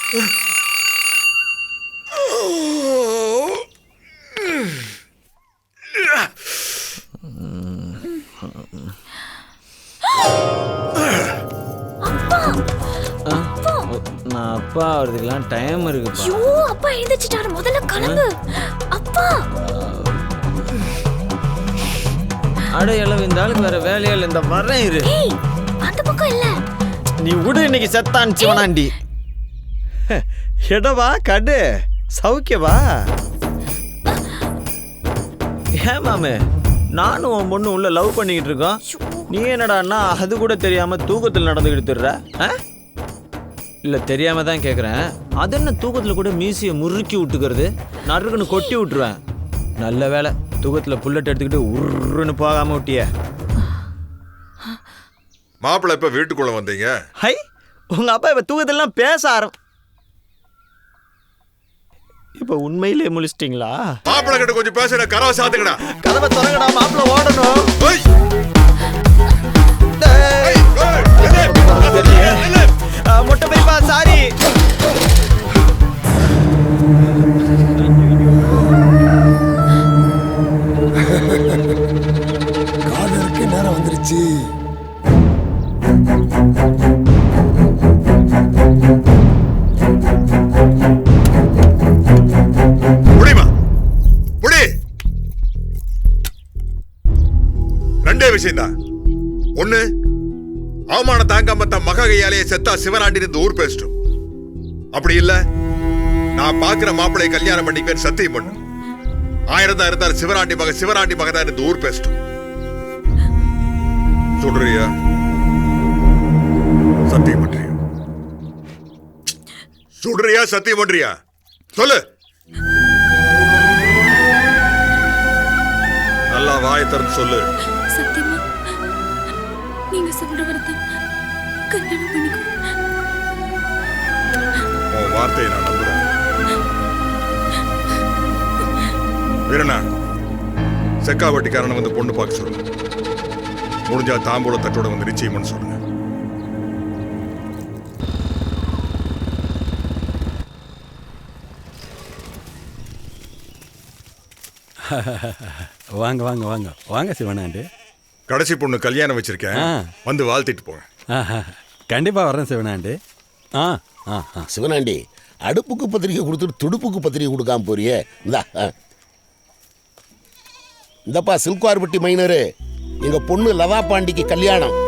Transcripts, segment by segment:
நான் அப்பா வரதுக்கெல்லாம் டைம் இருக்கு. ஐயோ அப்பா எழுந்திருச்சிட்டாரு, முதல்ல கிளம்பு. அப்பா அட எல்லாம் இந்த ஆளுக்கு வேற வேலையா இல்லை. இந்த வரேன் இரு. அந்த பக்கம் இல்ல, நீ விடு. இன்னைக்கு செத்தான் சிவனாண்டி. எடவா கடு சௌக்கியவா? ஏன் மாமே, நானும் உன் பொண்ணு உள்ள லவ் பண்ணிக்கிட்டு இருக்கோம். நீ என்னடான்னா அது கூட தெரியாம தூக்கத்தில் நடந்துக்கிட்டு திடுற? இல்லை தெரியாம தான் கேட்குறேன். அது என்ன தூக்கத்தில் கூட மீசியை முறுக்கி விட்டுக்கிறது? நறுக்குன்னு கொட்டி விட்டுருவேன். நல்ல வேலை தூக்கத்தில் புல்லட் எடுத்துக்கிட்டு உருன்னு போகாம விட்டிய. மாப்பிள்ளை இப்ப வீட்டுக்குள்ள வந்தீங்க? ஹை, உங்க அப்பா இப்ப தூக்கத்திலாம் பேச இப்ப உண்மையிலே முழிச்சிட்டீங்களா? மாப்பிள்ளை கிட்ட கொஞ்சம் பேசுற. கதவை சாத்துக்கடா. கதவை திறங்கடா, மாப்பிள்ளை ஓடணும். மொட்டை பைப்பா சாரி. காதலுக்கு நேரம் வந்துருச்சு. ரெண்டே விஷயம்தான். ஒண்ணு, அவமான தாங்காம தன் மக கையாலேயே செத்தா சிவனாண்டி இருந்து ஊர் பேசிட்டோம். அப்படி இல்ல, நான் பாக்குற மாப்பிள்ளையை கல்யாணம் பண்ணிக்குவேன் சத்தியம் பண்ணு. 1000 தான் இருந்தாலும் சிவனாண்டி மக தான் இருந்து ஊர் பேசிட்டோம். சொல்றியா? சத்தியம் பண்றியா? சொல்றியா? சத்தியம் பண்றியா? சொல்லு. நல்லா வாயை திறந்து சொல்லு. சத்தியமா நீங்க சொல்றவர்தான் கல்யாணம் பண்ணிக்கோ. உன் வார்த்தையை நான் நம்புறேன். வீரண்ணா, செக்காவட்டிக்காரனை வந்து பொண்ணு பார்க்க சொல்லுங்க. முடிஞ்சா தாம்பூல தட்டோட வந்து நிச்சயம்னு சொல்லுங்க. வாங்க வாங்க வாங்க வாங்க சிவனாண்டி. கடைசி பொண்ணு கல்யாணம் வச்சிருக்கேன், வந்து வாழ்த்திட்டு போங்க. கண்டிப்பா வரேன் சிவனாண்டி. சிவனாண்டி, அடுப்புக்கு பத்திரிக்கை கொடுத்துட்டு துடுப்புக்கு பத்திரிக்கை கொடுக்காம போறியே. இந்தப்பா சில்குவார்பட்டி மைனரு, எங்க பொண்ணு லதா பாண்டிக்கு கல்யாணம்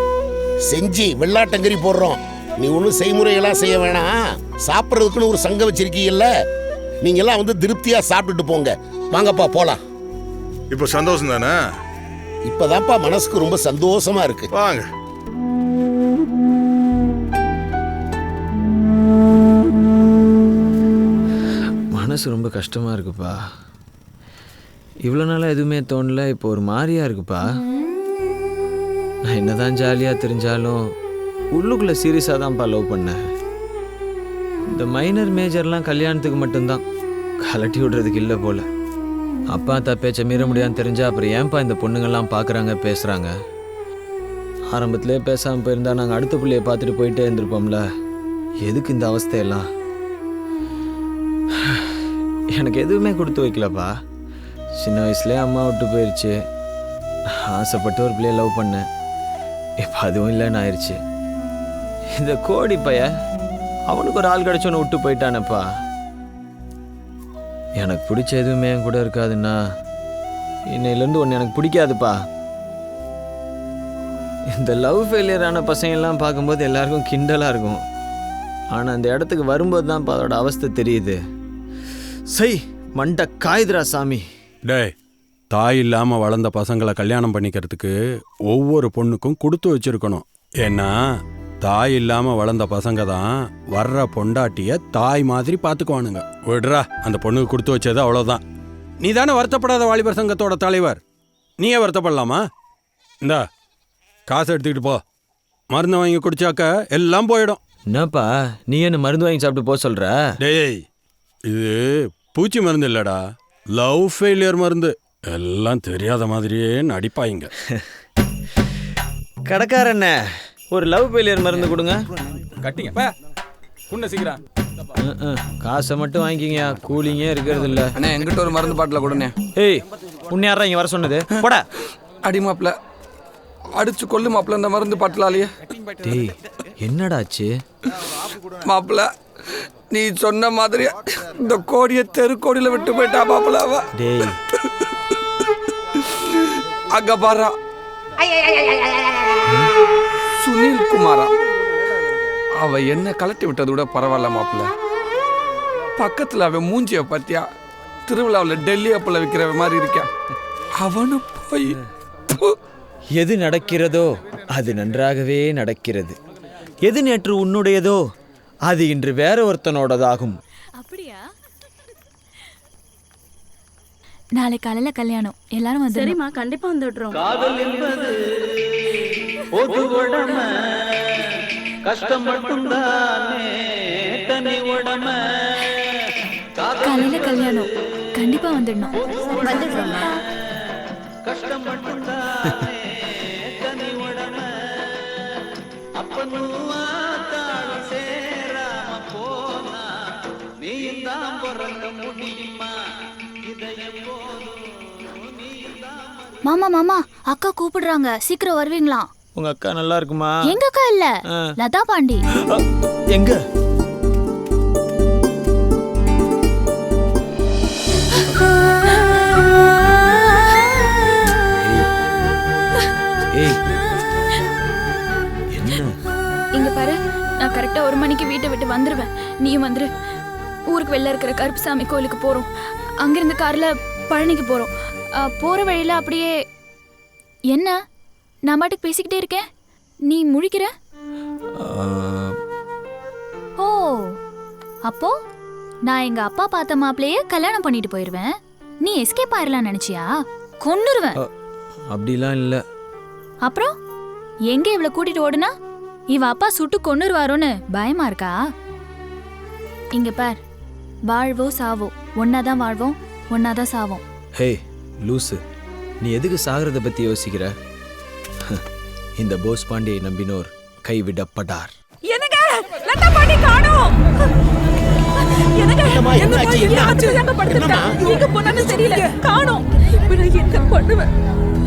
செஞ்சு வெள்ளாட்டங்கறி போடுறோம். நீ ஒன்றும் செய்முறையெல்லாம் செய்ய வேணாம். சாப்பிட்றதுக்குன்னு ஒரு சங்கம் வச்சிருக்கீங்கல்ல, நீங்க எல்லாம் வந்து திருப்தியா சாப்பிட்டுட்டு போங்க. வாங்கப்பா போலாம். இப்ப சந்தோஷம் தானே? இப்பதான்ப்பா மனசுக்கு ரொம்ப சந்தோஷமா இருக்கு. வாங்க. மனசு ரொம்ப கஷ்டமா இருக்குப்பா. இவ்வளோ நாளாக எதுவுமே தோணல, இப்போ ஒரு மாதிரியா இருக்குப்பா. நான் என்னதான் ஜாலியாக தெரிஞ்சாலும் உள்ளுக்குள்ளே சீரியஸாக தான்ப்பா லவ் பண்ணேன். இந்த மைனர் மேஜர்லாம் கல்யாணத்துக்கு மட்டும்தான், கலட்டி விடுறதுக்கு இல்லை போல். அப்பா பேச்சை மீற முடியான்னு தெரிஞ்சா அப்புறம் ஏன்பா இந்த பொண்ணுங்கள்லாம் பார்க்குறாங்க பேசுகிறாங்க? ஆரம்பத்திலே பேசாமல் போயிருந்தா நாங்கள் அடுத்த பிள்ளையை பார்த்துட்டு போயிட்டே இருந்திருப்போம்ல. எதுக்கு இந்த அவஸ்தையெல்லாம்? எனக்கு எதுவுமே கொடுத்து வைக்கலப்பா. சின்ன வயசுலேயே அம்மா விட்டு போயிடுச்சு. ஆசைப்பட்டு ஒரு பிள்ளையை லவ் பண்ணேன், இப்போ அதுவும் இல்லைன்னு ஆயிடுச்சு. இந்த கோடி பைய அவனுக்கு ஒரு ஆள் கிடச்சோன்னு விட்டு போயிட்டானப்பா. எனக்கு பிடிச்ச எதுவுமே என் கூட இருக்காதுன்னா இன்னையிலேருந்து ஒன்று எனக்கு பிடிக்காதுப்பா. இந்த லவ் ஃபெயிலியரான பசங்கள்லாம் பார்க்கும்போது எல்லாருக்கும் கிண்டலாக இருக்கும். ஆனால் அந்த இடத்துக்கு வரும்போது தான்ப்பா அதோட அவஸ்தை தெரியுது. சை மண்டை காயுதுரா சாமி. டேய், தாய் இல்லாமல் வளர்ந்த பசங்களை கல்யாணம் பண்ணிக்கிறதுக்கு ஒவ்வொரு பொண்ணுக்கும் கொடுத்து வச்சிருக்கணும். ஏன்னா தாய் இல்லாமல் வளர்ந்த பசங்க தான் வர்ற பொண்டாட்டிய தாய் மாதிரி பார்த்துக்குவானுங்க. விடுறா, அந்த பொண்ணுக்கு கொடுத்து வச்சது அவ்வளோதான். நீ தானே வருத்தப்படாத வாலிபர் சங்கத்தோட தலைவர், நீயே வருத்தப்படலாமா? இந்தா காசு எடுத்துக்கிட்டு போ. மருந்து வாங்கி குடிச்சாக்க எல்லாம் போயிடும். என்னப்பா நீ என்ன மருந்து வாங்கி சாப்பிட்டு போக சொல்கிற? டேய், இது பூச்சி மருந்து இல்லைடா, லவ் ஃபெயிலியர் மருந்து. எல்லாம் தெரியாத மாதிரியே நடிப்பாங்க. கடைக்காரண்ண ஒரு லவ் ஃபெயிலியர் மருந்து கொடுங்க. கட்டிங்க. குண்ண சீக்கிரம். காசை மட்டும் வாங்கிக்கிங்க, கூலிங்கே இருக்கிறது இல்ல. அண்ணே எங்கிட்ட ஒரு மருந்து பாட்டில் கொடுண்ணே. ஏய், உன்னை யாரா இங்க வர சொன்னது? போடா. அடி மாப்பிள்ள, அடிச்சு கொள்ளு மாப்பிள்ள இந்த மருந்து பாட்டிலாலேயே. டேய், என்னடாச்சு? மாப்பிள்ள, நீ சொன்ன மாதிரி இந்த கோடியை தெருக்கோடியில விட்டு போயிட்டா மாப்பிள்ள. அவ டேய், அங்க பாரா, சுனில் குமாரா. அவ என்ன கலட்டி விட்டது விட பரவாயில்ல மாப்பிள்ள. பக்கத்துல அவன் மூஞ்சிய பத்தியா திருவிழாவில் டெல்லி அப்பல விற்கிற மாதிரி இருக்கான். அவனு போய் எது நடக்கிறதோ அது நன்றாகவே நடக்கிறது. எது நேற்று உன்னுடையதோ அது இன்று வேற ஒருத்தனோடதாகும். அப்படியா? நாளை காலையில கல்யாணம், எல்லாரும் வந்து. சரிம்மா, கண்டிப்பா வந்துடுறோம். காதல் என்பது பொது உடமை, கஷ்டம் மட்டும்தானே தனி உடமை. காலையில கல்யாணம், கண்டிப்பா வந்துடணும். வந்துடுறோம்மா. கஷ்டம் மட்டும்தானே தனி உடமை. அப்பனுவா தாழ் சேராம போனா நீயும் தான் பிறக்க முடியுமா? இதயம் போதும் நீயும் தான். மாமா மாமா, அக்கா கூப்பிடுறாங்க, சீக்கிரம் வருவீங்களா? உங்க அக்கா நல்லா இருக்குமா? எங்க அக்கா இல்ல, லதா பாண்டி. எங்க? ஏய், என்ன? இங்க பாரு, நான் கரெக்டா 1 மணிக்கு வீட்டை விட்டு வந்துருவேன். நீயும் வந்துரு. ஊருக்கு வெளில இருக்கிற கருப்புசாமி கோயிலுக்கு போறோம். அங்கிருந்து கார்ல பழனிக்கு போறோம். போற வழியில அப்படியே. என்ன நான் பாட்டுக்கு பேசிக்கிட்டே இருக்கேன், நீ முழிக்கிற? ஓ, அப்போ நான் எங்க அப்பா பார்த்த மாப்பிளையே கல்யாணம் பண்ணிட்டு போயிருவேன். நீ எஸ்கேப் ஆயிரலாம் நினைச்சியா? கொன்னுருவேன். அப்படிலாம் இல்ல. அப்புறம் எங்க இவளை கூட்டிட்டு ஓடுனா இவ அப்பா சுட்டு கொன்னுருவாரோன்னு பயமா இருக்கா? இங்க பார், வாழ்வோ சாவோ ஒன்னாதான் வாழ்வோம், ஒன்னாதான் சாவோம். ஹே லூசு, நீ எதுக்கு சாகிறத பத்தி யோசிக்கிற? இந்த போஸ் பாண்டியை நம்பினோர் கைவிடப்படார். என்னங்க, லதா பாண்டி காணோம். என்னங்க, எங்க படுத்துட்டா? எங்க போனான்னு தெரியல, காணோம். இப்ப நான் என்ன பண்ணுவேன்?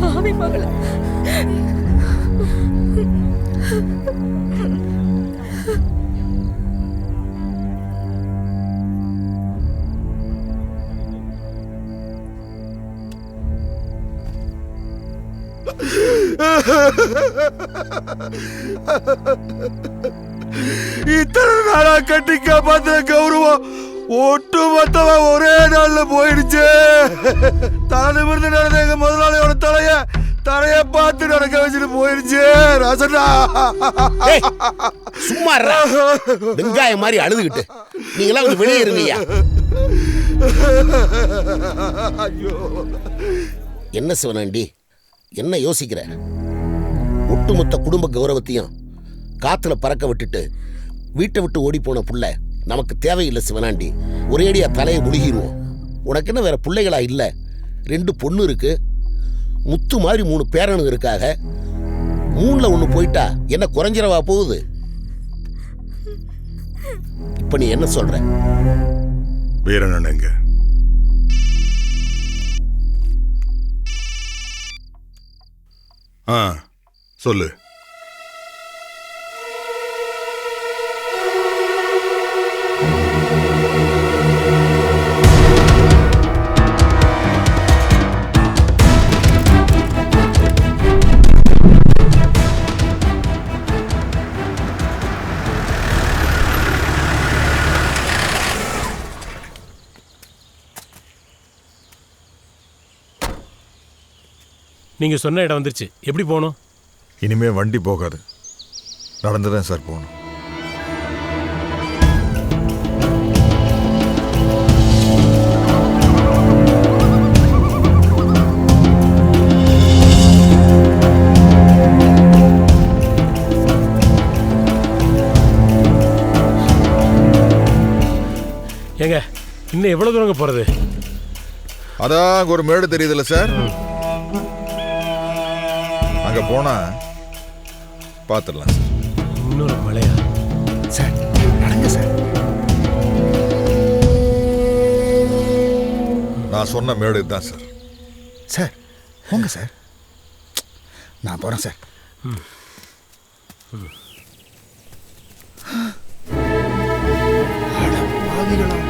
பாவி மகளே. இத்தனை நாளா கட்டி காப்பாத்த கௌரவம் ஒட்டு மொத்தமா ஒரே நாள்ல போயிடுச்சு. தலை நிமிர்ந்து நடந்த எங்க முதலாளியோட தலைய பார்த்து நடக்க வச்சுட்டு போயிடுச்சு. ரசனா சும்மா வெங்காயம் மாதிரி அழுதுகிட்டு நீங்களா வந்து வெளியே இருங்கய்யா. என்ன சிவனாண்டி, என்ன யோசிக்கிற? ஒட்டுமொத்த குடும்ப கௌரவத்தையும் காத்துல பறக்க விட்டுட்டு வீட்டை விட்டு ஓடி போன புள்ள நமக்கு தேவையில்லை சிவனாண்டி. ஒரேடியா தலையை முழுகிடுவோம். உனக்கு என்ன வேற பிள்ளைகளா இல்லை? 2 பொண்ணு இருக்கு, முத்து மாதிரி 3 பேரனுங்க இருக்காக. 3ல 1 போயிட்டா என்ன குறைஞ்சிரவா போகுது? இப்ப நீ என்ன சொல்ற? வீரன் எங்க? சொல்லு. நீங்க சொன்ன இடம் வந்துருச்சு. எப்படி போகணும்? இனிமே வண்டி போகாது, நடந்துதான் சார் போகணும். ஏங்க, இன்னும் எவ்வளவு தூரங்க போறது? அதான் ஒரு மேடு தெரியுதுல்ல சார், அங்க போனா பாத்துடலாம். இன்னொரு மலையா? சார் நடங்க. எங்க சார்? நான் சொன்ன மேடு தான் சார். சார் போங்க சார், நான் போறேன் சார். அட பாவிகளா.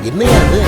என்னையா அது?